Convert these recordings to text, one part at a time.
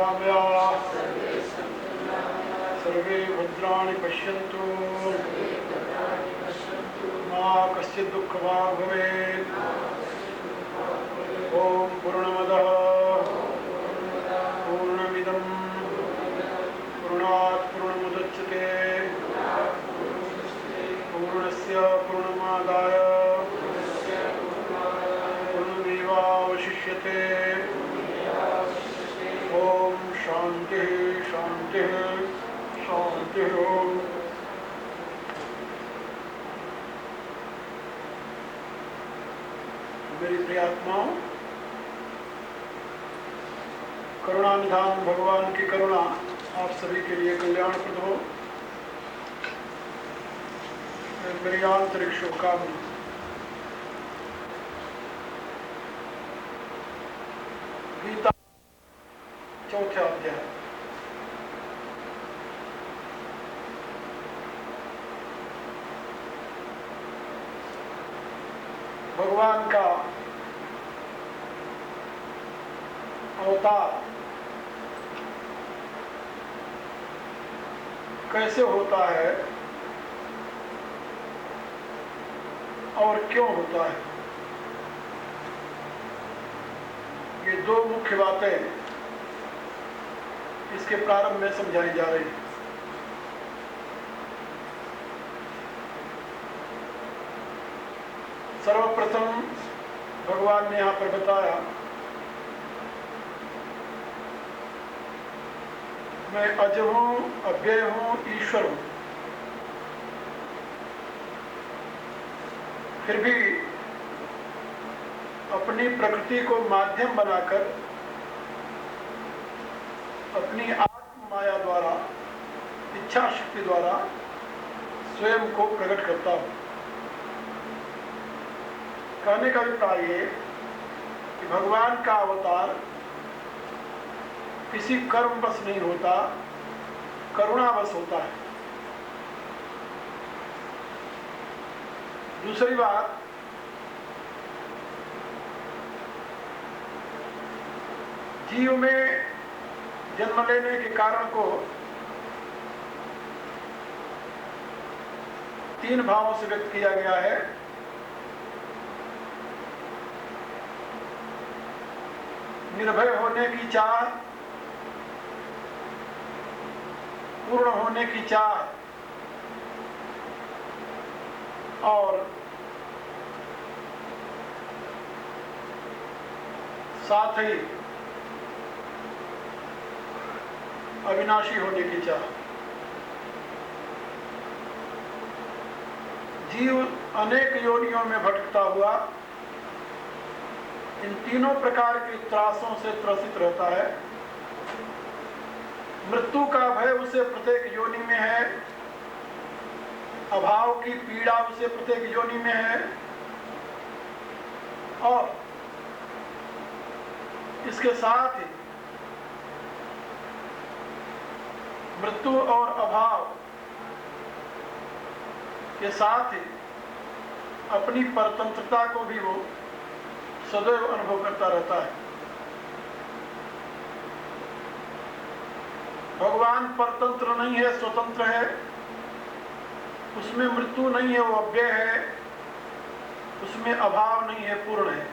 सन्तुष्टामया सर्वे भद्राणि पश्यन्तु मा कश्चित् दुःखभाग् भवेत्। ॐ पूर्णमदः पूर्णमिदं पूर्णात् पूर्णमुदच्यते पूर्णस्य पूर्णमादाय पूर्णमेवावशिष्यते। ॐ शान्तिः शान्तिः शान्तिः। मेरी प्रियात्माओं, करुणानिधान भगवान की करुणा आप सभी के लिए कल्याणप्रद हो, मेरी आंतरिक शुभकामना। गीता चौथा अध्याय। भगवान का अवतार कैसे होता है और क्यों होता है, ये दो मुख्य बातें इसके प्रारंभ में समझाई जा रही हैं। सर्वप्रथम भगवान ने यहाँ पर बताया, मैं अज हूँ, अव्यय हूँ, ईश्वर हूँ। फिर भी अपनी प्रकृति को माध्यम बनाकर अपनी आत्म माया द्वारा, इच्छा शक्ति द्वारा स्वयं को प्रकट करता हूँ। कहने का अभिप्राय ये कि भगवान का अवतार किसी कर्मवश नहीं होता, करुणावश होता है। दूसरी बात, जीव में जन्म लेने के कारण को तीन भावों से व्यक्त किया गया है। निर्भय होने की चाह, पूर्ण होने की चाह और साथ ही अविनाशी होने की चाह। जीव अनेक योनियों में भटकता हुआ इन तीनों प्रकार के त्रासों से त्रसित रहता है। मृत्यु का भय उसे प्रत्येक योनि में है, अभाव की पीड़ा उसे प्रत्येक योनि में है, और इसके साथ ही मृत्यु और अभाव के साथ ही अपनी परतंत्रता को भी वो सदैव अनुभव करता रहता है। भगवान परतंत्र नहीं है, स्वतंत्र है। उसमें मृत्यु नहीं है, वो अव्यय है। उसमें अभाव नहीं है, पूर्ण है।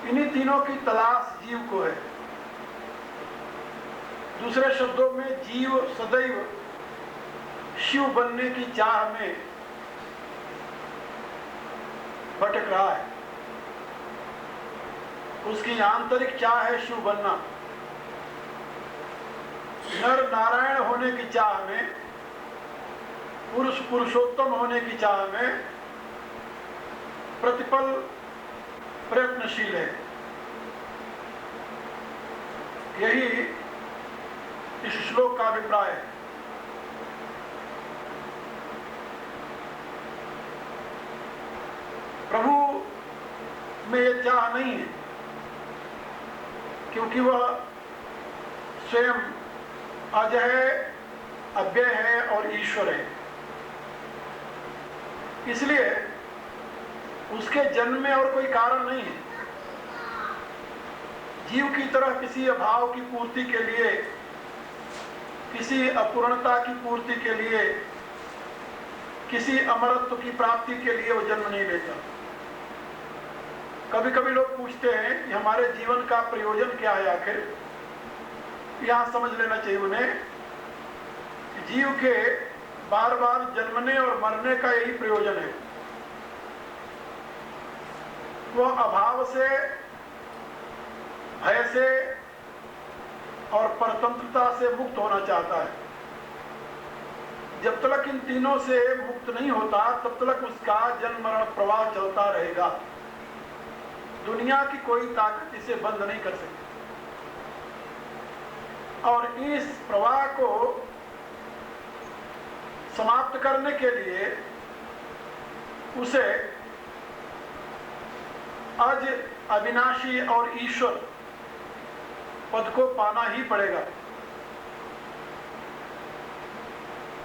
इन्हीं तीनों की तलाश जीव को है। दूसरे शब्दों में, जीव सदैव शिव बनने की चाह में भटक रहा है। उसकी आंतरिक चाह है शिव बनना। नर नारायण होने की चाह में, पुरुष पुरुषोत्तम होने की चाह में प्रतिपल प्रयत्नशील है। यही इस श्लोक का अभिप्राय है। प्रभु में यह चाह नहीं है, क्योंकि वह स्वयं अज है, अव्यय है और ईश्वर है। इसलिए उसके जन्म में और कोई कारण नहीं है। जीव की तरह किसी अभाव की पूर्ति के लिए, किसी अपूर्णता की पूर्ति के लिए, किसी अमरत्व की प्राप्ति के लिए वो जन्म नहीं लेता। कभी कभी लोग पूछते हैं कि हमारे जीवन का प्रयोजन क्या है आखिर। यहां समझ लेना चाहिए उन्हें, जीव के बार बार जन्मने और मरने का यही प्रयोजन है। वह अभाव से, भय से और परतंत्रता से मुक्त होना चाहता है। जब तक इन तीनों से मुक्त नहीं होता तब तक उसका जन्म मरण प्रवाह चलता रहेगा। दुनिया की कोई ताकत इसे बंद नहीं कर सकती। और इस प्रवाह को समाप्त करने के लिए उसे अज, अविनाशी और ईश्वर पद को पाना ही पड़ेगा।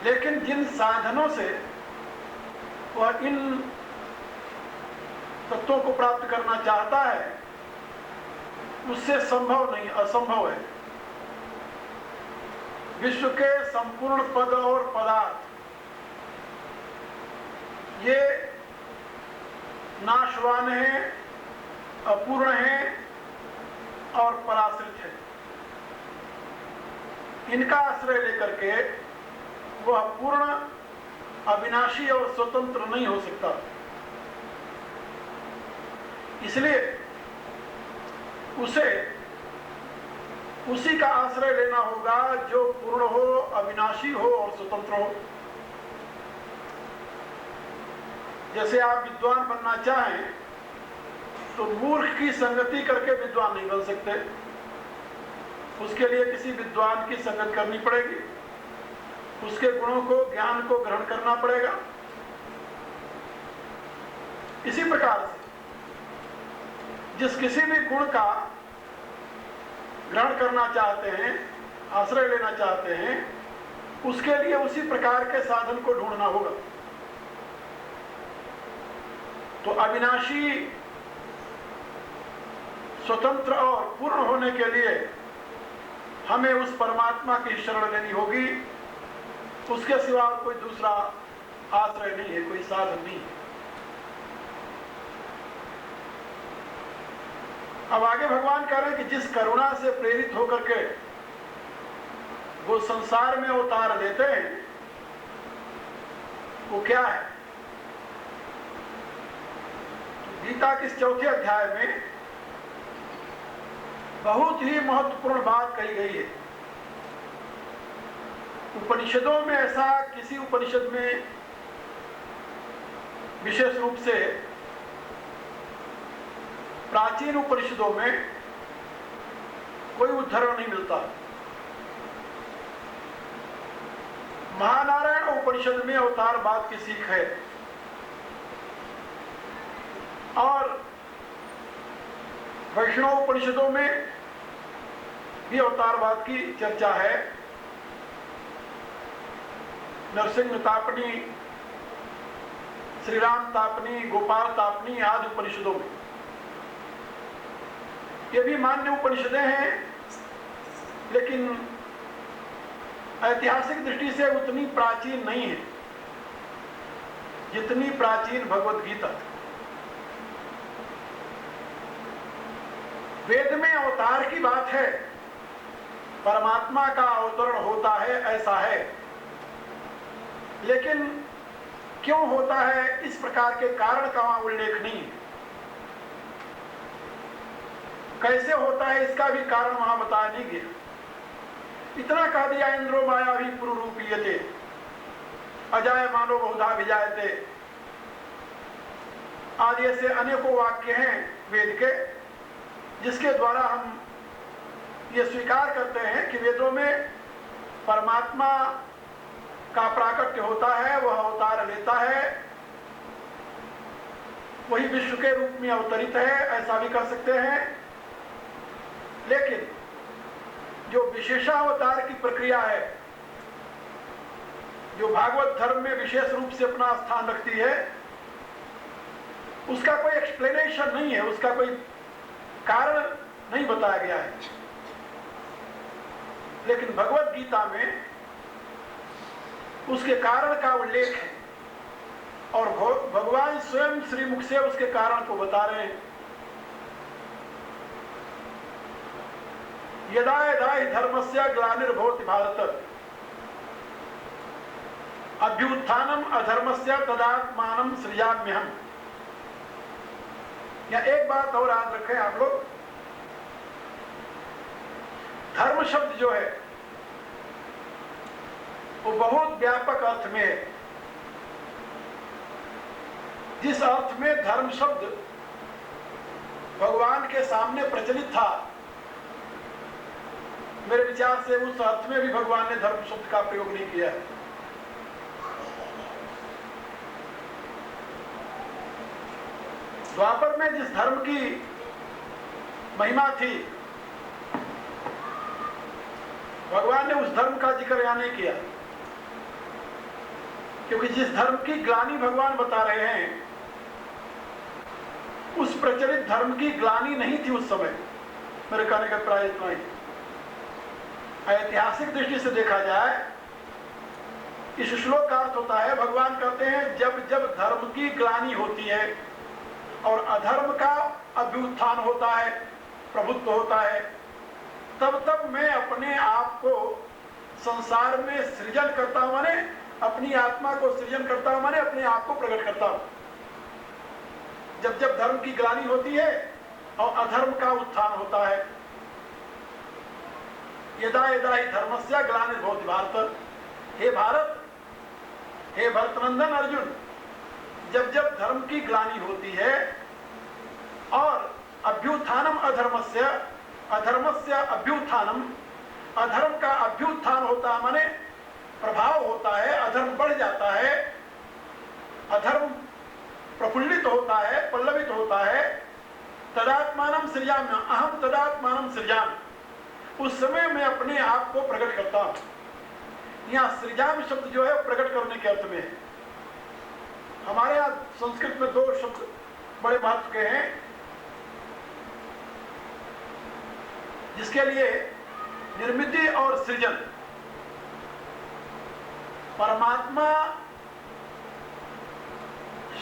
लेकिन जिन साधनों से वह इन तत्वों को प्राप्त करना चाहता है उससे संभव नहीं, असंभव है। विश्व के संपूर्ण पद और पदार्थ ये नाशवान है, अपूर्ण है और पराश्रित है। इनका आश्रय लेकर के वह पूर्ण, अविनाशी और स्वतंत्र नहीं हो सकता। इसलिए उसे उसी का आश्रय लेना होगा जो पूर्ण हो, अविनाशी हो और स्वतंत्र हो। जैसे आप विद्वान बनना चाहें तो मूर्ख की संगति करके विद्वान नहीं बन सकते। उसके लिए किसी विद्वान की संगत करनी पड़ेगी, उसके गुणों को, ज्ञान को ग्रहण करना पड़ेगा। इसी प्रकार से जिस किसी भी गुण का ग्रहण करना चाहते हैं, आश्रय लेना चाहते हैं, उसके लिए उसी प्रकार के साधन को ढूंढना होगा। तो अविनाशी, स्वतंत्र और पूर्ण होने के लिए हमें उस परमात्मा की शरण लेनी होगी। उसके सिवा कोई दूसरा आश्रय नहीं है, कोई साधन नहीं है। अब आगे भगवान कह रहे हैं कि जिस करुणा से प्रेरित होकर के वो संसार में अवतार लेते हैं वो क्या है। गीता के इस चौथे अध्याय में बहुत ही महत्वपूर्ण बात कही गई है। उपनिषदों में ऐसा किसी उपनिषद में विशेष रूप से, प्राचीन उपनिषदों में कोई उद्धरण नहीं मिलता। महानारायण उपनिषद में अवतारवाद की सीख है और वैष्णव उपनिषदों में भी अवतारवाद की चर्चा है। नरसिंह तापनी, श्री राम तापनी, गोपाल तापनी आदि उपनिषदों में ये भी मान्य उपनिषदें हैं, लेकिन ऐतिहासिक दृष्टि से उतनी प्राचीन नहीं है जितनी प्राचीन भगवत गीता। वेद में अवतार की बात है, परमात्मा का अवतरण होता है, ऐसा है। लेकिन क्यों होता है इस प्रकार के कारण का वहां उल्लेख नहीं है। कैसे होता है इसका भी कारण वहां बताया नहीं गया। इतना कह दिया, इंद्रो माया भी पुरुरूपीयते अजाय मानो बहुधा विजायते आदि ऐसे अनेकों वाक्य हैं वेद के, जिसके द्वारा हम ये स्वीकार करते हैं कि वेदों में परमात्मा का प्राकट्य होता है, वह अवतार लेता है, वही विश्व के रूप में अवतरित है, ऐसा भी कह सकते हैं। लेकिन जो विशेषावतार की प्रक्रिया है, जो भागवत धर्म में विशेष रूप से अपना स्थान रखती है, उसका कोई एक्सप्लेनेशन नहीं है, उसका कोई कारण नहीं बताया गया है, लेकिन भगवत गीता में उसके कारण का उल्लेख है और भगवान स्वयं श्रीमुख से उसके कारण को बता रहे हैं। यदा यदा हि धर्मस्य ग्लानिर्भवति भारत अभ्युत्थानम अधर्मस्य तदात्मानं सृजाम्यहम्। या एक बात और याद रखें आप लोग, धर्म शब्द जो है वो बहुत व्यापक अर्थ में है। जिस अर्थ में धर्म शब्द भगवान के सामने प्रचलित था, मेरे विचार से उस अर्थ में भी भगवान ने धर्म शब्द का प्रयोग नहीं किया है। द्वापर में जिस धर्म की महिमा थी, भगवान ने उस धर्म का जिक्र यहां नहीं किया, क्योंकि जिस धर्म की ग्लानि भगवान बता रहे हैं उस प्रचलित धर्म की ग्लानि नहीं थी उस समय। मेरे कहने का प्राय इतना ही। ऐतिहासिक दृष्टि से देखा जाए, इस श्लोक का अर्थ होता है, भगवान कहते हैं जब जब धर्म की ग्लानि होती है और अधर्म का अभ्युत्थान होता है, प्रभुत्व होता है, तब तब मैं अपने आप को संसार में सृजन करता हूं, माने अपनी आत्मा को सृजन करता हूं, माने अपने आप को प्रकट करता हूं। जब जब धर्म की ग्लानि होती है और अधर्म का उत्थान होता है, यदा यदा हि धर्मस्य ग्लानिर्भवति भारत, हे भारत, हे भरतनंदन अर्जुन, जब जब धर्म की ग्लानि होती है और अभ्युत्थानम अधर्मस्य, अधर्मस्य अभ्युत्थानम, अधर्म का अभ्युत्थान होता है, माने प्रभाव होता है, अधर्म बढ़ जाता है, अधर्म प्रफुल्लित होता है, पल्लवित होता है, तदात्मानं सृजाम्य, अहम तदात्मानं सृजामि, उस समय मैं अपने आप को प्रकट करता हूं। यहां सृजाम शब्द जो है प्रकट करने के अर्थ में है। हमारे यहां संस्कृत में दो शब्द बड़े महत्व के हैं, जिसके लिए निर्मिति और सृजन। परमात्मा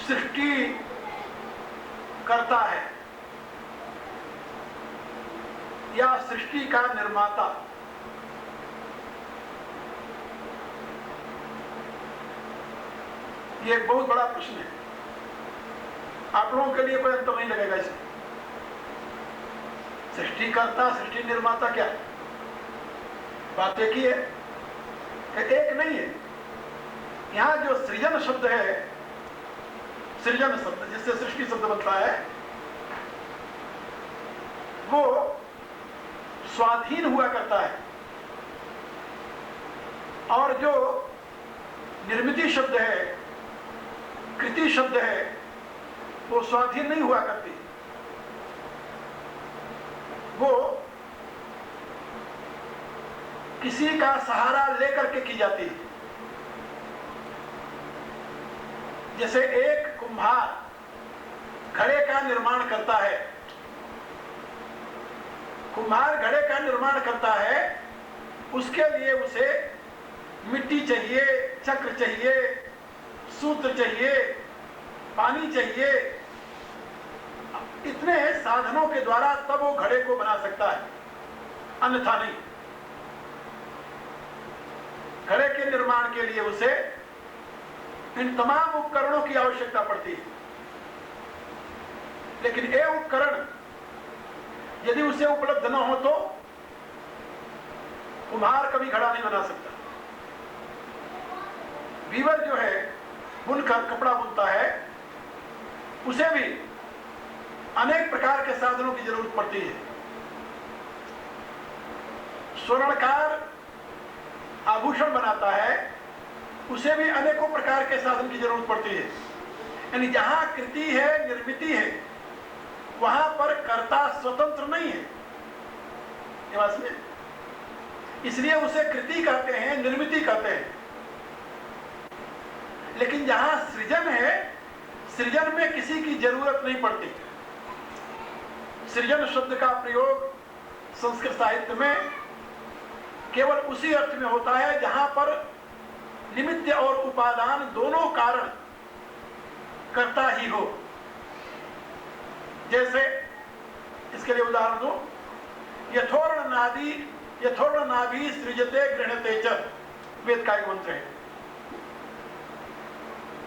सृष्टि करता है या सृष्टि का निर्माता। ये एक बहुत बड़ा प्रश्न है, आप लोगों के लिए कोई अंतर नहीं लगेगा इसमें। सृष्टिकर्ता, सृष्टि निर्माता, क्या बात एक ही है, एक नहीं है। यहां जो सृजन शब्द है, सृजन शब्द जिससे सृष्टि शब्द बनता है, वो स्वाधीन हुआ करता है, और जो निर्मिति शब्द है, कृति शब्द है, वो स्वाधीन नहीं हुआ करती, वो किसी का सहारा लेकर के की जाती है। जैसे एक कुम्हार घड़े का निर्माण करता है, कुम्हार घड़े का निर्माण करता है, उसके लिए उसे मिट्टी चाहिए, चक्र चाहिए, सूत्र चाहिए, पानी चाहिए, इतने साधनों के द्वारा तब वो घड़े को बना सकता है, अन्यथा नहीं। घड़े के निर्माण के लिए उसे इन तमाम उपकरणों की आवश्यकता पड़ती है, लेकिन ये उपकरण यदि उसे उपलब्ध न हो तो कुम्हार कभी घड़ा नहीं बना सकता। वीवर जो है, बुनकर कपड़ा बुनता है, उसे भी अनेक प्रकार के साधनों की जरूरत पड़ती है। स्वर्णकार आभूषण बनाता है, उसे भी अनेकों प्रकार के साधन की जरूरत पड़ती है। यानी जहां कृति है, निर्मिति है, वहां पर कर्ता स्वतंत्र नहीं है। ये बात समझे? इसलिए उसे कृति कहते हैं, निर्मिति कहते हैं। लेकिन जहां सृजन है, सृजन में किसी की जरूरत नहीं पड़ती। सृजन शब्द का प्रयोग संस्कृत साहित्य में केवल उसी अर्थ में होता है जहां पर निमित्त और उपादान दोनों कारण करता ही हो। जैसे इसके लिए उदाहरण दो, यथोर्ण नाभि सृजते गृह्णते च, वेद का एक मंत्र है।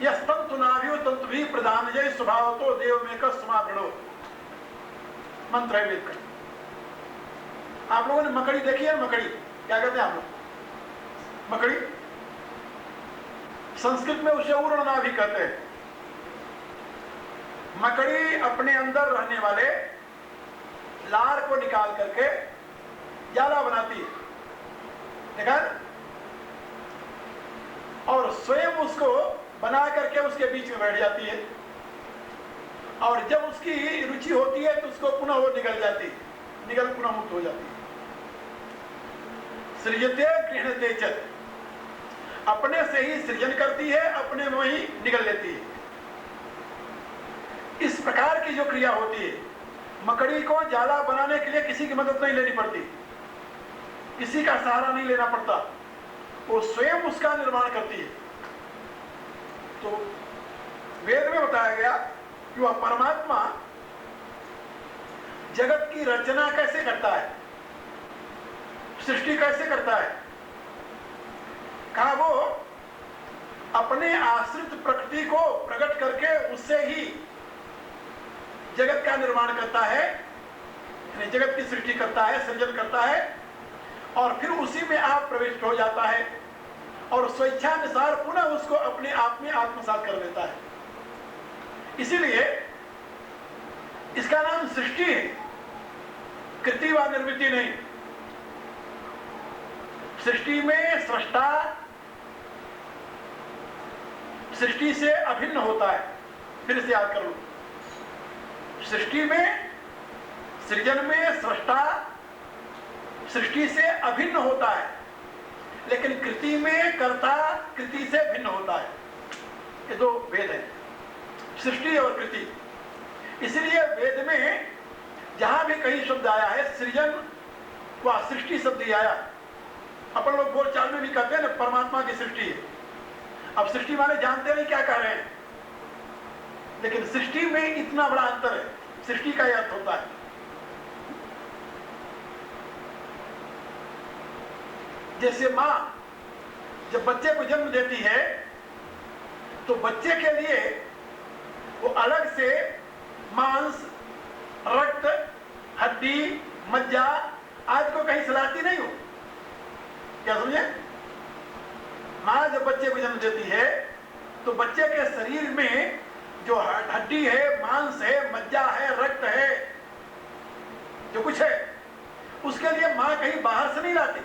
यस्तंतु नाभ्यो तंतु भी प्रधान जय स्वभाव तो देव में का समावृणो, मंत्र है वेद का। आप लोगों ने मकड़ी देखी है? मकड़ी क्या कहते हैं आप लोग? मकड़ी, संस्कृत में उसे उर्णनाभि कहते हैं। मकड़ी अपने अंदर रहने वाले लार को निकाल करके जाला बनाती है, देखा? और स्वयं उसको बना करके उसके बीच में बैठ जाती है, और जब उसकी रुचि होती है तो उसको पुनः वो निकल जाती है, निकल पुनः मुक्त हो जाती है। सृजते गृह्णते च, अपने से ही सृजन करती है, अपने में ही निकल लेती है। इस प्रकार की जो क्रिया होती है, मकड़ी को जाला बनाने के लिए किसी की मदद नहीं लेनी पड़ती, किसी का सहारा नहीं लेना पड़ता, वो स्वयं उसका निर्माण करती है। तो वेद में बताया गया कि वह परमात्मा जगत की रचना कैसे करता है, सृष्टि कैसे करता है। कहा वो अपने आश्रित प्रकृति को प्रकट करके उससे ही जगत का निर्माण करता है, यानी जगत की सृष्टि करता है, सृजन करता है, और फिर उसी में आप प्रविष्ट हो जाता है और स्वेच्छानुसार पुनः उसको अपने आप में आत्मसात कर लेता है। इसीलिए इसका नाम सृष्टि है, कृति व निर्मिति नहीं। सृष्टि में सृष्टा सृष्टि से अभिन्न होता है। फिर से याद कर लो, सृष्टि में, सृजन में सृष्टा सृष्टि से अभिन्न होता है, लेकिन कृति में कर्ता कृति से भिन्न होता है। ये दो भेद है, सृष्टि और कृति। इसलिए वेद में जहां भी कहीं शब्द आया है सृजन व सृष्टि शब्द ही आया। अपन लोग बोलचाल में भी कहते हैं ना परमात्मा की सृष्टि है। अब सृष्टि वाले जानते नहीं क्या कह रहे हैं, लेकिन सृष्टि में इतना बड़ा अंतर है, सृष्टि का यह अर्थ होता है। जैसे मां जब बच्चे को जन्म देती है तो बच्चे के लिए वो अलग से मांस, रक्त, हड्डी, मज्जा आज को कहीं सलाती नहीं हो। क्या समझे? मां जब बच्चे को जन्म देती है तो बच्चे के शरीर में जो हड्डी है, मांस है, मज्जा है, रक्त है, जो कुछ है, उसके लिए मां कहीं बाहर से नहीं लाती,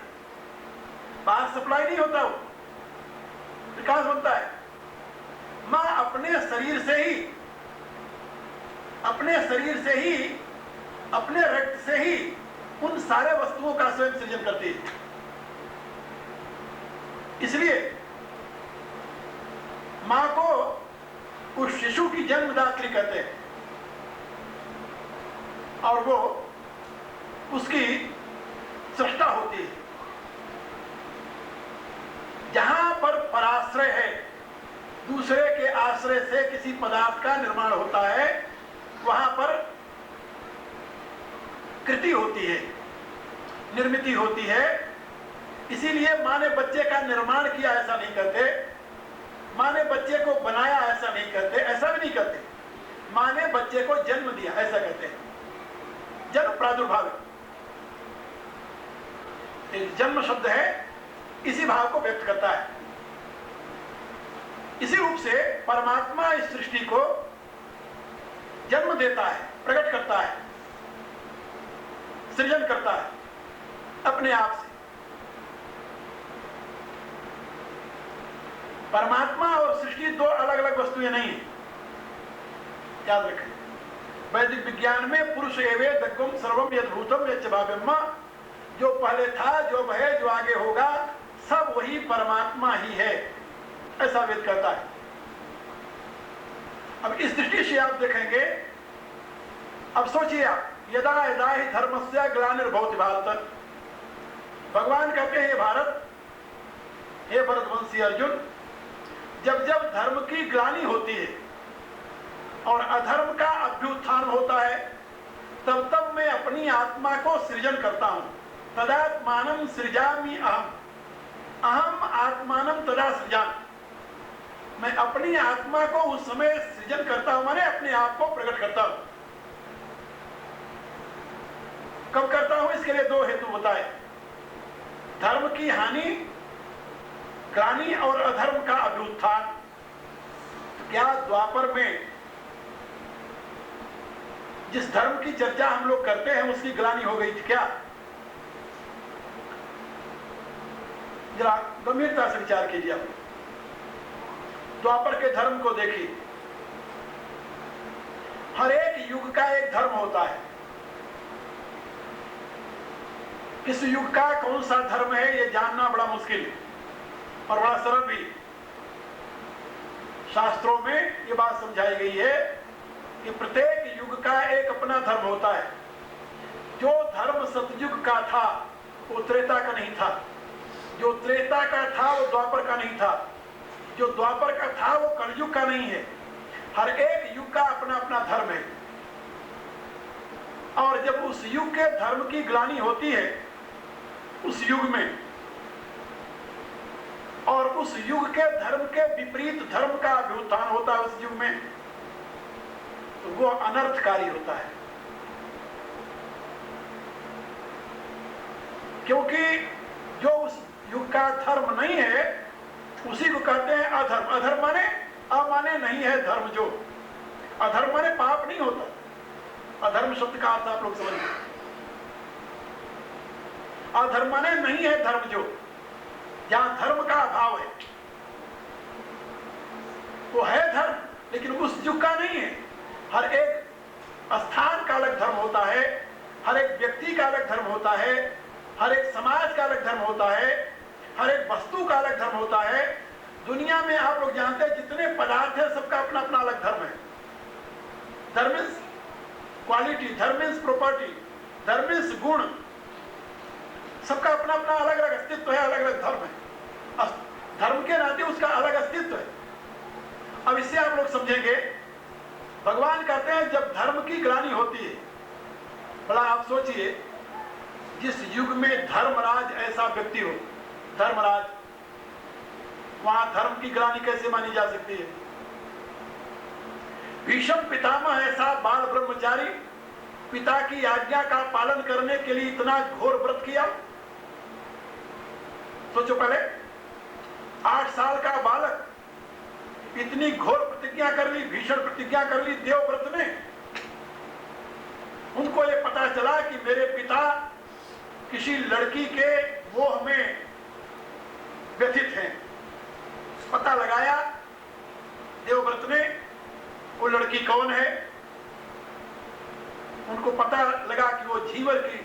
बाहर सप्लाई नहीं होता, वो विकास बनता है। मां अपने शरीर से ही, अपने रक्त से ही उन सारे वस्तुओं का स्वयं सृजन करती है। इसलिए मां को उस शिशु की जन्मदात्री कहते हैं, और वो उसकी सृष्टा होती है। जहां पर पराश्रय है, दूसरे के आश्रय से किसी पदार्थ का निर्माण होता है, वहां पर कृति होती है, निर्मिति होती है। इसीलिए मां ने बच्चे का निर्माण किया ऐसा नहीं कहते, मां ने बच्चे को बनाया ऐसा नहीं कहते, ऐसा भी नहीं कहते, मां ने बच्चे को जन्म दिया ऐसा कहते हैं। जन्म प्रादुर्भाव, जन्म शब्द है, इसी भाव को व्यक्त करता है। इसी रूप से परमात्मा इस सृष्टि को जन्म देता है, प्रकट करता है, सृजन करता है अपने आप से। परमात्मा और सृष्टि दो अलग अलग वस्तुएं नहीं है, याद रखें। वैदिक विज्ञान में पुरुष एवेदग्गम सर्वम यद्भूतम यच्च भाव्यम, जो पहले था, जो है, जो आगे होगा, सब वही परमात्मा ही है, ऐसा वेद कहता है। अब इस दृष्टि से आप देखेंगे, अब सोचिए आप, यदा यदा ही धर्मस्य ग्लानिर्भवति भारत। भगवान कहते हैं ये भारत, हे भरतवंशी अर्जुन, जब जब धर्म की ग्लानि होती है और अधर्म का अभ्युत्थान होता है, तब तब मैं अपनी आत्मा को सृजन करता हूं। तदात्मानं सृजामि अहम, अहम आत्मानं तदा सृजामि। मैं अपनी आत्मा को उस समय सृजन करता हूं, माने अपने आप को प्रकट करता हूं। कब करता हूं? इसके लिए दो हेतु बताए, धर्म की हानि, ग्लानि, और अधर्म का अभ्युत्थान। क्या द्वापर में जिस धर्म की चर्चा हम लोग करते हैं उसकी ग्लानि हो गई थी क्या? जरा गंभीरता से विचार कीजिए। आप द्वापर के धर्म को देखिए। हर एक युग का एक धर्म होता है। किस युग का कौन सा धर्म है यह जानना बड़ा मुश्किल और बड़ा सरल भी। शास्त्रों में यह बात समझाई गई है कि प्रत्येक युग का एक अपना धर्म होता है। जो धर्म सतयुग का था वो त्रेता का नहीं था, जो त्रेता का था वो द्वापर का नहीं था, जो द्वापर का था वो कलयुग का नहीं है। हर एक युग का अपना अपना धर्म है। और जब उस युग के धर्म की ग्लानि होती है उस युग में, और उस युग के धर्म के विपरीत धर्म का अभ्युत्थान होता है उस युग में, तो वो अनर्थकारी होता है। क्योंकि जो उस युग का धर्म नहीं है उसी को कहते हैं अधर्म। अधर्म माने अमाने नहीं है धर्म। जो अधर्म माने पाप नहीं होता। अधर्म शब्द का अर्थ आप लोग समझिए। अधर्म माने नहीं है धर्म। जो जहां धर्म का अभाव है वो है धर्म, लेकिन उस युग का नहीं है। हर एक स्थान का अलग धर्म होता है, हर एक व्यक्ति का अलग धर्म होता है, हर एक समाज का अलग धर्म होता है, हर एक वस्तु का अलग धर्म होता है। दुनिया में आप लोग जानते हैं जितने पदार्थ हैं सबका अपना अपना अलग धर्म है। धर्म मीन्स क्वालिटी, धर्म मीन्स प्रॉपर्टी, धर्म मीन्स गुण। सबका अपना अपना अलग अलग अस्तित्व है, अलग अलग धर्म है। धर्म के नाते उसका अलग अस्तित्व है। अब इससे आप लोग समझेंगे। भगवान कहते हैं जब धर्म की ग्लानि होती है, बड़ा आप सोचिए, जिस युग में धर्मराज ऐसा व्यक्ति हो, धर्मराज, वहां धर्म की ग्लानि कैसे मानी जा सकती है? भीष्म पितामह ऐसा बाल ब्रह्मचारी, पिता की आज्ञा का पालन करने के लिए इतना घोर व्रत किया। सोचो, पहले 8 साल का बालक इतनी घोर प्रतिज्ञा कर ली, भीषण प्रतिज्ञा कर ली देवव्रत ने। उनको ये पता चला कि मेरे पिता किसी लड़की के मोह में व्यथित हैं। पता लगाया देवव्रत ने वो लड़की कौन है। उनको पता लगा कि वो झीवर की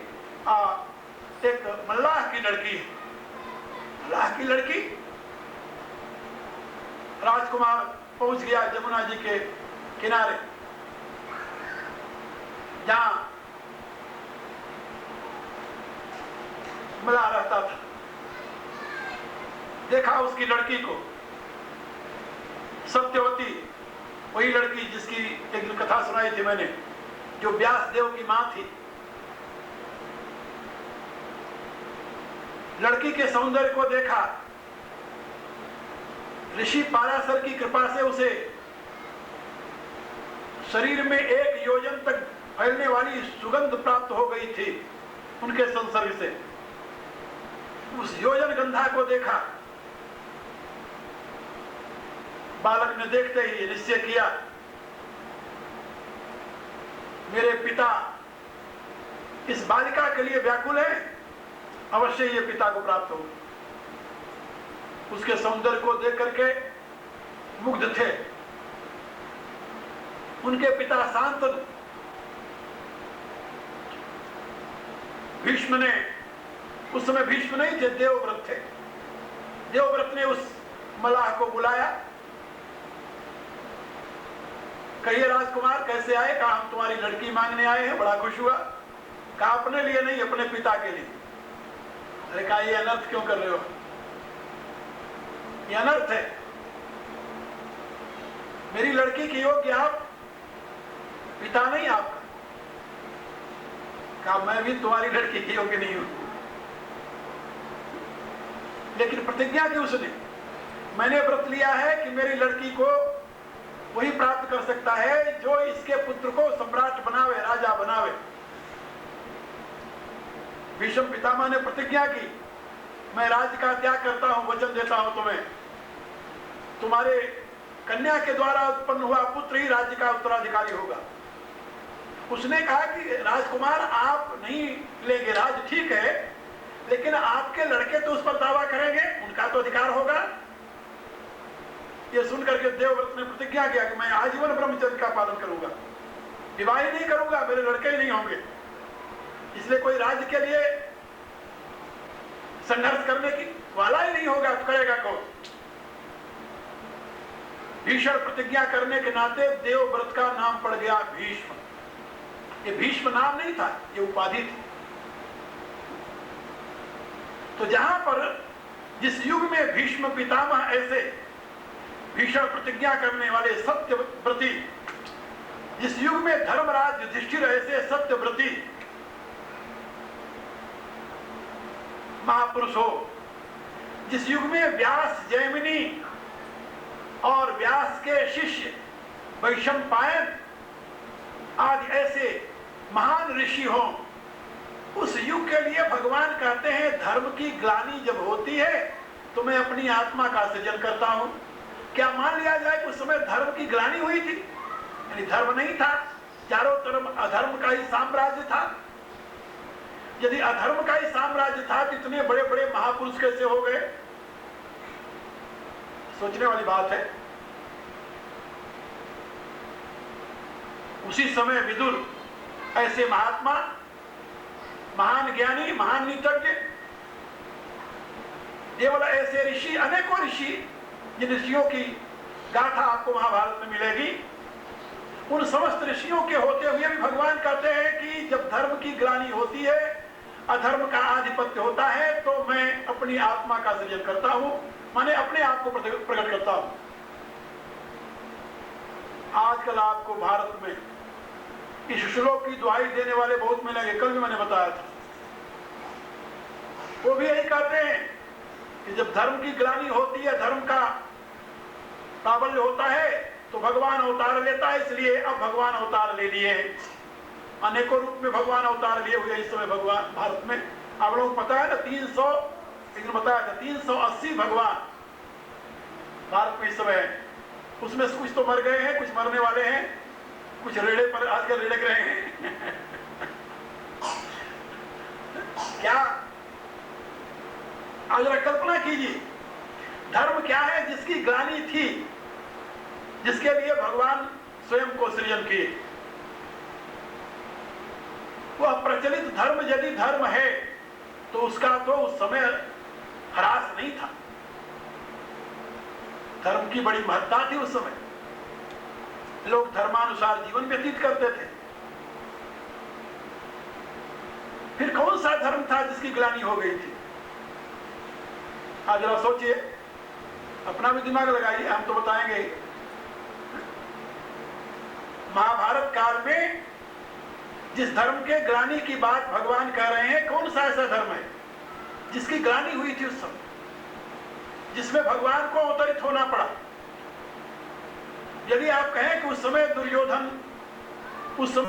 एक मल्लाह की लड़की है। मल्लाह की लड़की। राजकुमार पहुंच गया जमुना जी के किनारे, जहां मल्लाह रहता था। देखा उसकी लड़की को, सत्यवती, वही लड़की जिसकी एक दिन कथा सुनाई थी मैंने, जो व्यास देव की मां थी। लड़की के सौंदर्य को देखा, ऋषि पाराशर की कृपा से उसे शरीर में 1 योजन तक फैलने वाली सुगंध प्राप्त हो गई थी उनके संसर्ग से। उस योजन गंधा को देखा। बालक ने देखते ही निश्चय किया, मेरे पिता इस बालिका के लिए व्याकुल है, अवश्य ये पिता को प्राप्त हो। उसके सौंदर्य को देख करके मुग्ध थे। उनके पिता शांतनु। भीष्म ने, उस समय भीष्म नहीं थे, देवव्रत थे। देवव्रत ने उस मल्लाह को बुलाया। कहिए राजकुमार कैसे आए? कहा हम तुम्हारी लड़की मांगने आए हैं। बड़ा खुश हुआ। कहा अपने लिए नहीं, अपने पिता के लिए। अरे कहा ये अनर्थ क्यों कर रहे हो, ये अनर्थ है, मेरी लड़की के योग्य आप पिता नहीं आपका। कहा मैं भी तुम्हारी लड़की के योग्य नहीं हूं, लेकिन प्रतिज्ञा की उसने, मैंने व्रत लिया है कि मेरी लड़की को वही प्राप्त कर सकता है जो इसके पुत्र को सम्राट बनावे, राजा बनावे। भीष्म पितामह ने प्रतिज्ञा की, मैं राज्य का त्याग करता हूं, वचन देता हूं तुम्हें, तुम्हारे कन्या के द्वारा उत्पन्न हुआ पुत्र ही राज्य का उत्तराधिकारी होगा। उसने कहा कि राजकुमार आप नहीं लेंगे राज, ठीक है, लेकिन आपके लड़के तो उस पर दावा करेंगे, उनका तो अधिकार होगा। यह सुनकर के देवव्रत ने प्रतिज्ञा किया कि मैं आजीवन ब्रह्मचर्य का पालन करूंगा, विवाह ही नहीं करूंगा, मेरे लड़के ही नहीं होंगे, इसलिए कोई राज्य के लिए संघर्ष करने की वाला ही नहीं होगा, तो करेगा कौन। भीषण प्रतिज्ञा करने के नाते देवव्रत का नाम पड़ गया भीष्म। ये भीष्म नाम नहीं था, ये उपाधि थी। तो जहां पर जिस युग में भीष्म पितामह ऐसे भीषण प्रतिज्ञा करने वाले सत्यव्रती, जिस युग में धर्मराज युधिष्ठिर ऐसे सत्यव्रती महापुरुष हो, जिस युग में व्यास जैमिनी और व्यास के शिष्य वैशंपायन आदि ऐसे महान ऋषि हो, उस युग के लिए भगवान कहते हैं धर्म की ग्लानि जब होती है तो मैं अपनी आत्मा का सृजन करता हूं। क्या मान लिया जाए कि उस समय धर्म की ग्लानि हुई थी? यानी धर्म नहीं था, चारों तरफ अधर्म का ही साम्राज्य था। यदि अधर्म का ही साम्राज्य था तो इतने बड़े बड़े महापुरुष कैसे हो गए? सोचने वाली बात है। उसी समय विदुर ऐसे महात्मा, महान ज्ञानी, महान नीतज्ञ, केवल ऐसे ऋषि, अनेकों ऋषि, जिन ऋषियों की गाथा आपको महाभारत में मिलेगी, उन समस्त ऋषियों के होते हुए भी भगवान कहते हैं कि जब धर्म की ग्लानि होती है, अधर्म का आधिपत्य होता है, तो मैं अपनी आत्मा का सृजन करता हूं, माने अपने आप को प्रकट करता हूं। आजकल आपको भारत में इस श्लोक की दुहाई देने वाले बहुत मिलेंगे, कल भी मैंने बताया था। वो भी यही कहते हैं कि जब धर्म की ग्लानि होती है, धर्म का प्राबल्य होता है, तो भगवान अवतार लेता है। इसलिए अब भगवान अवतार ले लिए, अनेकों रूप में भगवान अवतार लिए हुए इस समय भगवान भारत में। आप लोगों को पता है ना, 300 बताया था 380 भगवान भारत में इस समय है। उसमें कुछ तो मर गए हैं, कुछ मरने वाले हैं, कुछ रेड़े पर आजकल रेड़क रहे हैं। क्या आज जरा कल्पना कीजिए, धर्म क्या है जिसकी ग्लानि थी, जिसके लिए भगवान स्वयं को सृजन किए। वह प्रचलित धर्म यदि धर्म है तो उसका तो उस समय ह्रास नहीं था। धर्म की बड़ी महत्ता थी उस समय, लोग धर्मानुसार जीवन व्यतीत करते थे। फिर कौन सा धर्म था जिसकी ग्लानि हो गई थी? आज जरा सोचिए, अपना भी दिमाग लगाइए, हम तो बताएंगे। महाभारत काल में जिस धर्म के ग्लानि की बात भगवान कह रहे हैं, कौन सा ऐसा धर्म है जिसकी ग्लानि हुई थी उस समय, जिसमें भगवान को अवतरित होना पड़ा? यदि आप कहें कि उस समय दुर्योधन, उस समय